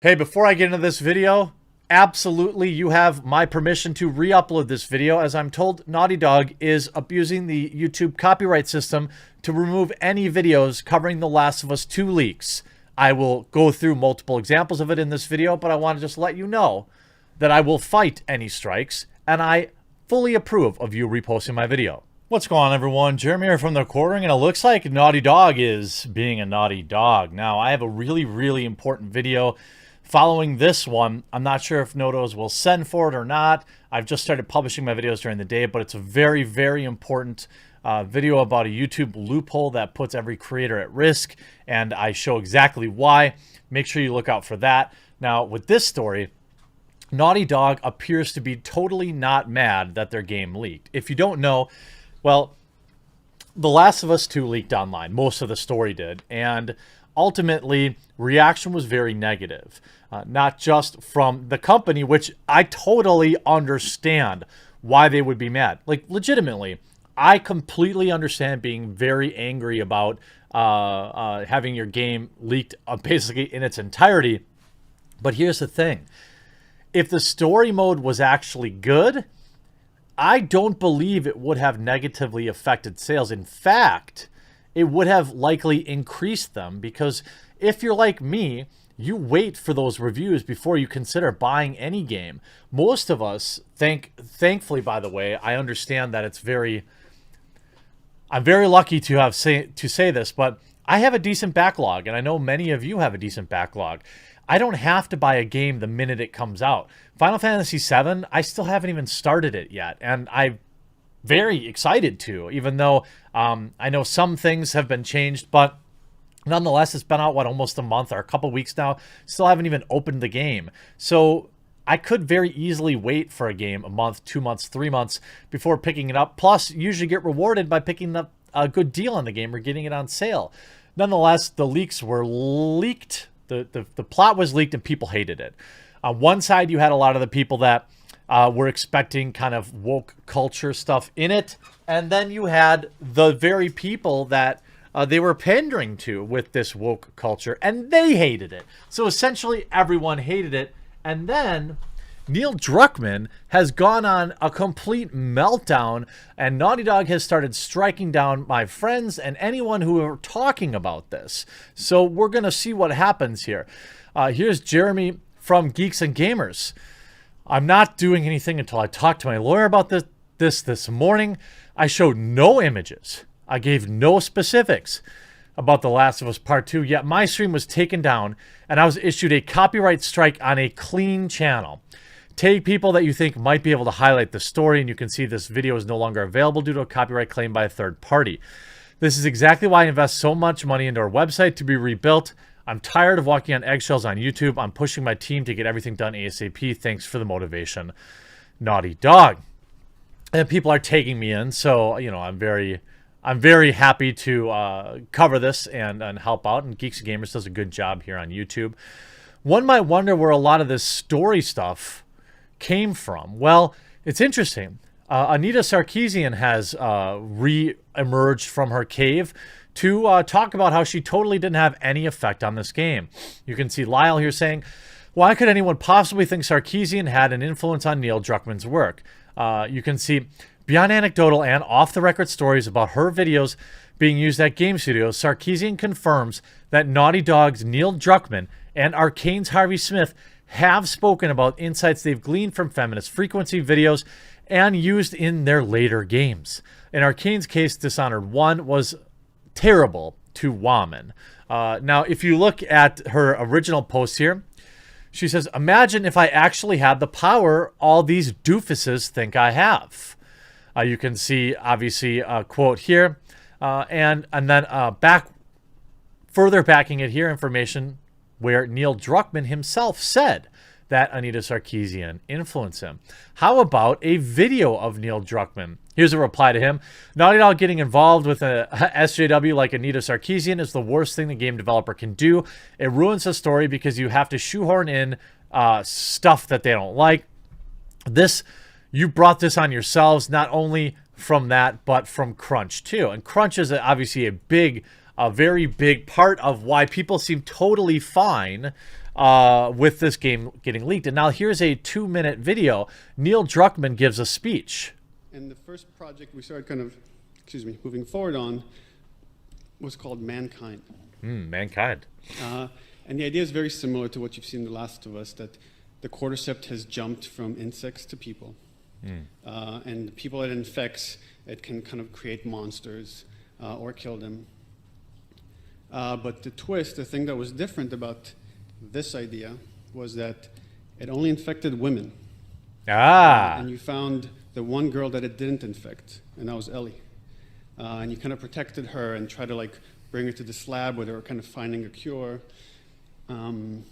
Hey, before I get into this video, absolutely you have my permission to re-upload this video, as I'm told Naughty Dog is abusing the YouTube copyright system to remove any videos covering The Last of Us 2 leaks. I will go through multiple examples of it in this video, but I want to just let you know that I will fight any strikes, and I fully approve of you reposting my video. What's going on, everyone? Jeremy here from The Quartering, and it looks like Naughty Dog is being a naughty dog. Now, I have a really important video following this one. I'm not sure if Nodos will send for it or not. I've just started publishing my videos during the day, but it's a very important video about a YouTube loophole that puts every creator at risk, and I show exactly why. Make sure you look out for that. Now, with this story, Naughty Dog appears to be totally not mad that their game leaked. If you don't know, well, The Last of Us 2 leaked online. Most of the story did. And ultimately, reaction was very negative. Not just from the company, which I totally understand why they would be mad. Like, legitimately, I completely understand being very angry about having your game leaked basically in its entirety. But here's the thing. If the story mode was actually good, I don't believe it would have negatively affected sales. In fact, it would have likely increased them, because if you're like me, you wait for those reviews before you consider buying any game. Most of us, thankfully, by the way, I understand that I'm very lucky to say this, but I have a decent backlog, and I know many of you have a decent backlog. I don't have to buy a game the minute it comes out. Final Fantasy VII, I still haven't even started it yet, and I'm very excited to, even though I know some things have been changed, but nonetheless, it's been out, what, almost a month or a couple weeks now. Still haven't even opened the game. So I could very easily wait for a game a month, 2 months, 3 months before picking it up. Plus, usually get rewarded by picking up a good deal on the game or getting it on sale. Nonetheless, the leaks were leaked. The plot was leaked and people hated it. On one side, you had a lot of the people that were expecting kind of woke culture stuff in it. And then you had the very people that they were pandering to with this woke culture, and they hated it. So essentially, everyone hated it. And then Neil Druckmann has gone on a complete meltdown, and Naughty Dog has started striking down my friends and anyone who are talking about this. So we're going to see what happens here. Here's Jeremy from Geeks and Gamers. I'm not doing anything until I talk to my lawyer about this morning. I showed no images. I gave no specifics about The Last of Us Part 2, yet my stream was taken down, and I was issued a copyright strike on a clean channel. Take people that you think might be able to highlight the story, and you can see this video is no longer available due to a copyright claim by a third party. This is exactly why I invest so much money into our website to be rebuilt. I'm tired of walking on eggshells on YouTube. I'm pushing my team to get everything done ASAP. Thanks for the motivation, Naughty Dog. And people are taking me in, so you know I'm very happy to cover this and help out. And Geeks and Gamers does a good job here on YouTube. One might wonder where a lot of this story stuff came from. Well, it's interesting. Anita Sarkeesian has re-emerged from her cave to talk about how she totally didn't have any effect on this game. You can see Lyle here saying, why could anyone possibly think Sarkeesian had an influence on Neil Druckmann's work? You can see, beyond anecdotal and off-the-record stories about her videos being used at game studios, Sarkeesian confirms that Naughty Dog's Neil Druckmann and Arcane's Harvey Smith have spoken about insights they've gleaned from feminist frequency videos and used in their later games. In Arcane's case, Dishonored 1 was terrible to woman. Now, if you look at her original post here, she says, imagine if I actually had the power all these doofuses think I have. You can see, obviously, a quote here, and then further backing it here, information where Neil Druckmann himself said that Anita Sarkeesian influenced him. How about a video of Neil Druckmann? Here's a reply to him. Naughty Dog getting involved with a SJW like Anita Sarkeesian is the worst thing the game developer can do. It ruins the story because you have to shoehorn in stuff that they don't like. You brought this on yourselves, not only from that, but from Crunch too. And Crunch is obviously a very big part of why people seem totally fine with this game getting leaked. And now here's a 2-minute video. Neil Druckmann gives a speech. And the first project we started kind of, moving forward on was called Mankind. Mankind. And the idea is very similar to what you've seen in The Last of Us, that the cordyceps has jumped from insects to people. And the people it infects, it can kind of create monsters or kill them. But the twist, the thing that was different about this idea was that it only infected women. And you found the one girl that it didn't infect, and that was Ellie. And you kind of protected her and tried to like bring her to this lab where they were kind of finding a cure. And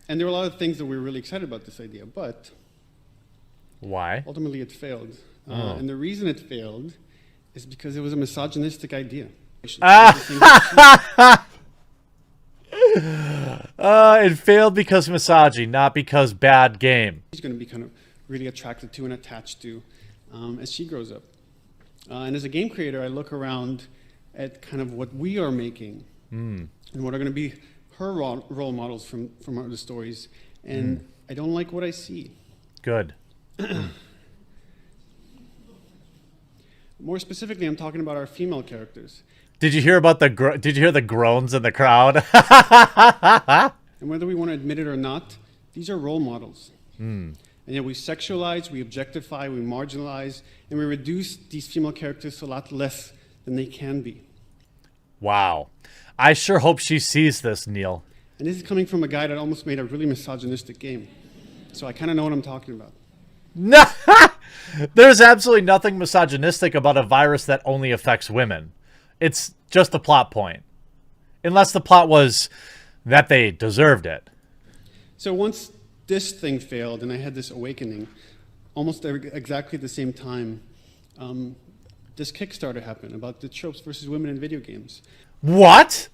there were a lot of things that we were really excited about this idea, but why? Ultimately it failed. And the reason it failed is because it was a misogynistic idea. It failed because misogyny, not because bad game. She's going to be kind of really attracted to and attached to as she grows up. And as a game creator, I look around at kind of what we are making and what are going to be her role models from the stories. And I don't like what I see. Good. More specifically, I'm talking about our female characters. Did you hear about Did you hear the groans in the crowd? And whether we want to admit it or not, these are role models. And yet we sexualize, we objectify, we marginalize, and we reduce these female characters to a lot less than they can be. Wow. I sure hope she sees this, Neil. And this is coming from a guy that almost made a really misogynistic game. So I kind of know what I'm talking about. No, there's absolutely nothing misogynistic about a virus that only affects women. It's just a plot point. Unless the plot was that they deserved it. So once this thing failed and I had this awakening, almost exactly at the same time, this Kickstarter happened about the tropes versus women in video games. What?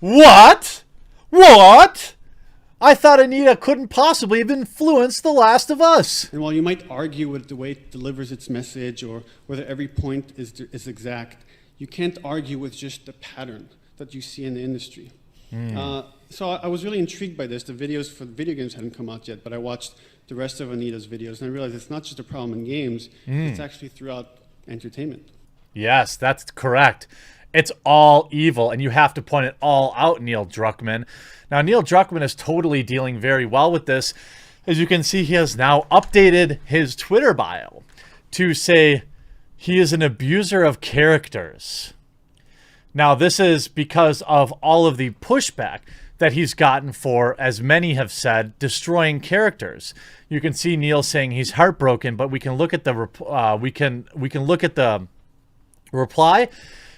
What? What? I thought Anita couldn't possibly have influenced The Last of Us. And while you might argue with the way it delivers its message or whether every point is exact, you can't argue with just the pattern that you see in the industry. So I was really intrigued by this. The videos for the video games hadn't come out yet, but I watched the rest of Anita's videos, and I realized it's not just a problem in games, it's actually throughout entertainment. Yes, that's correct. It's all evil, and you have to point it all out, Neil Druckmann. Now, Neil Druckmann is totally dealing very well with this. As you can see, he has now updated his Twitter bio to say he is an abuser of characters. Now, this is because of all of the pushback that he's gotten for, as many have said, destroying characters. You can see Neil saying he's heartbroken, but we can look at the we can look at the reply,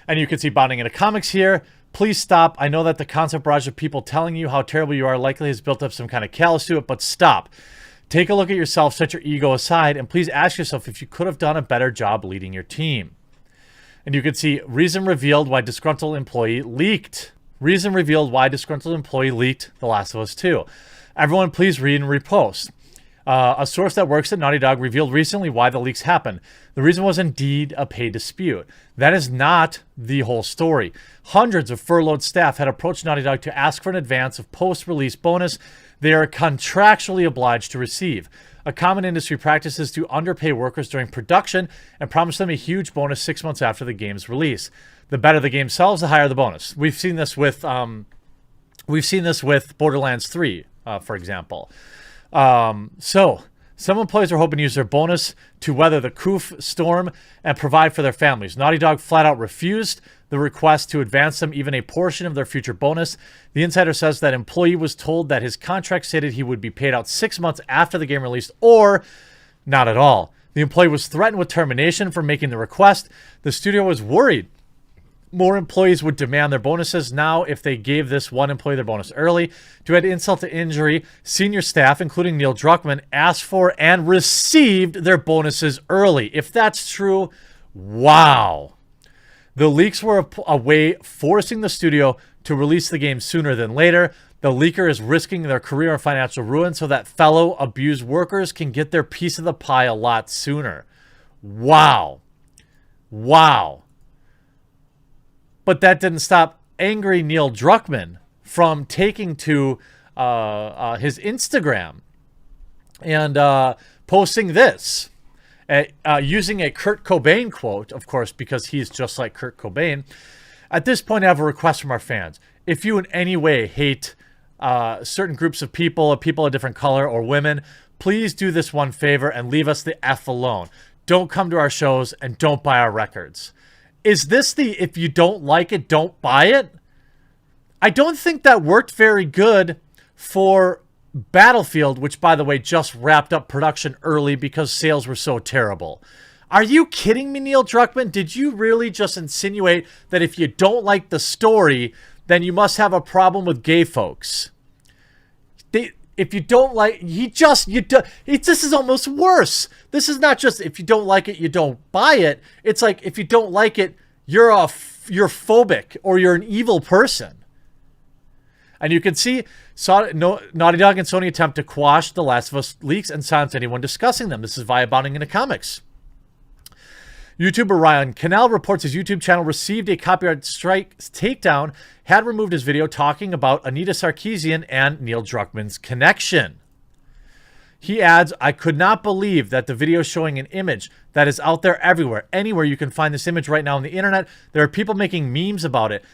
and you can see bonding into comics here. Please stop. I know that the constant barrage of people telling you how terrible you are likely has built up some kind of callous to it, but stop. Take a look at yourself, set your ego aside, and please ask yourself if you could have done a better job leading your team. And you can see reason revealed why disgruntled employee leaked. Reason revealed why disgruntled employee leaked The Last of Us 2. Everyone please read and repost. A source that works at Naughty Dog revealed recently why the leaks happened. The reason was indeed a pay dispute. That is not the whole story. Hundreds of furloughed staff had approached Naughty Dog to ask for an advance of post-release bonus they are contractually obliged to receive. A common industry practice is to underpay workers during production and promise them a huge bonus 6 months after the game's release. The better the game sells, the higher the bonus. We've seen this with Borderlands 3, for example. So some employees are hoping to use their bonus to weather the Koof storm and provide for their families. Naughty Dog flat out refused the request to advance them even a portion of their future bonus. The insider says that employee was told that his contract stated he would be paid out 6 months after the game released, or not at all. The employee was threatened with termination for making the request. The studio was worried more employees would demand their bonuses now if they gave this one employee their bonus early. To add insult to injury, senior staff, including Neil Druckmann, asked for and received their bonuses early. If that's true, wow. The leaks were a way forcing the studio to release the game sooner than later. The leaker is risking their career and financial ruin so that fellow abused workers can get their piece of the pie a lot sooner. Wow. Wow. But that didn't stop angry Neil Druckmann from taking to his Instagram and posting this, using a Kurt Cobain quote, of course, because he's just like Kurt Cobain. At this point, I have a request from our fans. If you in any way hate certain groups of people of different color or women, please do this one favor and leave us the F alone. Don't come to our shows and don't buy our records. Is this the if you don't like it, don't buy it? I don't think that worked very good for Battlefield, which, by the way, just wrapped up production early because sales were so terrible. Are you kidding me, Neil Druckmann? Did you really just insinuate that if you don't like the story, then you must have a problem with gay folks? If you don't like, this is almost worse. This is not just if you don't like it, you don't buy it. It's like if you don't like it, you're phobic or you're an evil person. And you can see Naughty Dog and Sony attempt to quash The Last of Us leaks and silence anyone discussing them. This is via Bounding into Comics. YouTuber Ryan Cannell reports his YouTube channel received a copyright strike takedown, had removed his video talking about Anita Sarkeesian and Neil Druckmann's connection. He adds, I could not believe that the video showing an image that is out there everywhere. Anywhere you can find this image right now on the internet. There are people making memes about it.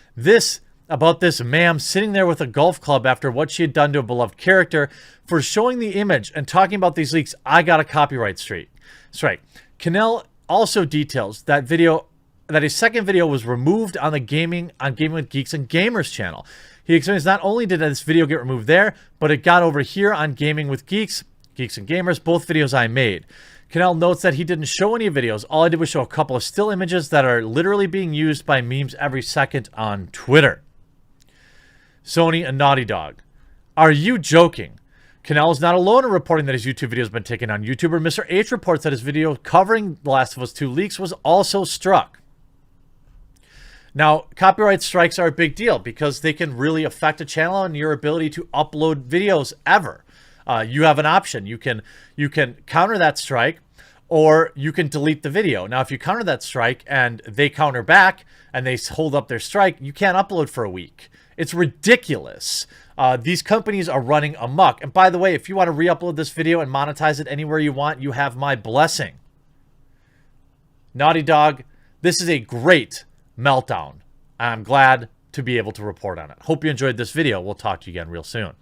About this ma'am sitting there with a golf club after what she had done to a beloved character. For showing the image and talking about these leaks, I got a copyright strike. Cannell also details that a second video was removed on the Gaming with Geeks and Gamers channel. He explains not only did this video get removed there, but it got over here on Gaming with Geeks and Gamers, both videos I made. Cannell notes that he didn't show any videos. All I did was show a couple of still images that are literally being used by memes every second on Twitter. Sony and Naughty Dog. Are you joking? Cannell is not alone in reporting that his YouTube video has been taken down. YouTuber Mr. H reports that his video covering The Last of Us 2 leaks was also struck. Now, copyright strikes are a big deal because they can really affect a channel and your ability to upload videos ever. You have an option. You can counter that strike, or you can delete the video. Now, if you counter that strike and they counter back and they hold up their strike, you can't upload for a week. It's ridiculous. These companies are running amok. And by the way, if you want to re-upload this video and monetize it anywhere you want, you have my blessing. Naughty Dog, this is a great meltdown. I'm glad to be able to report on it. Hope you enjoyed this video. We'll talk to you again real soon.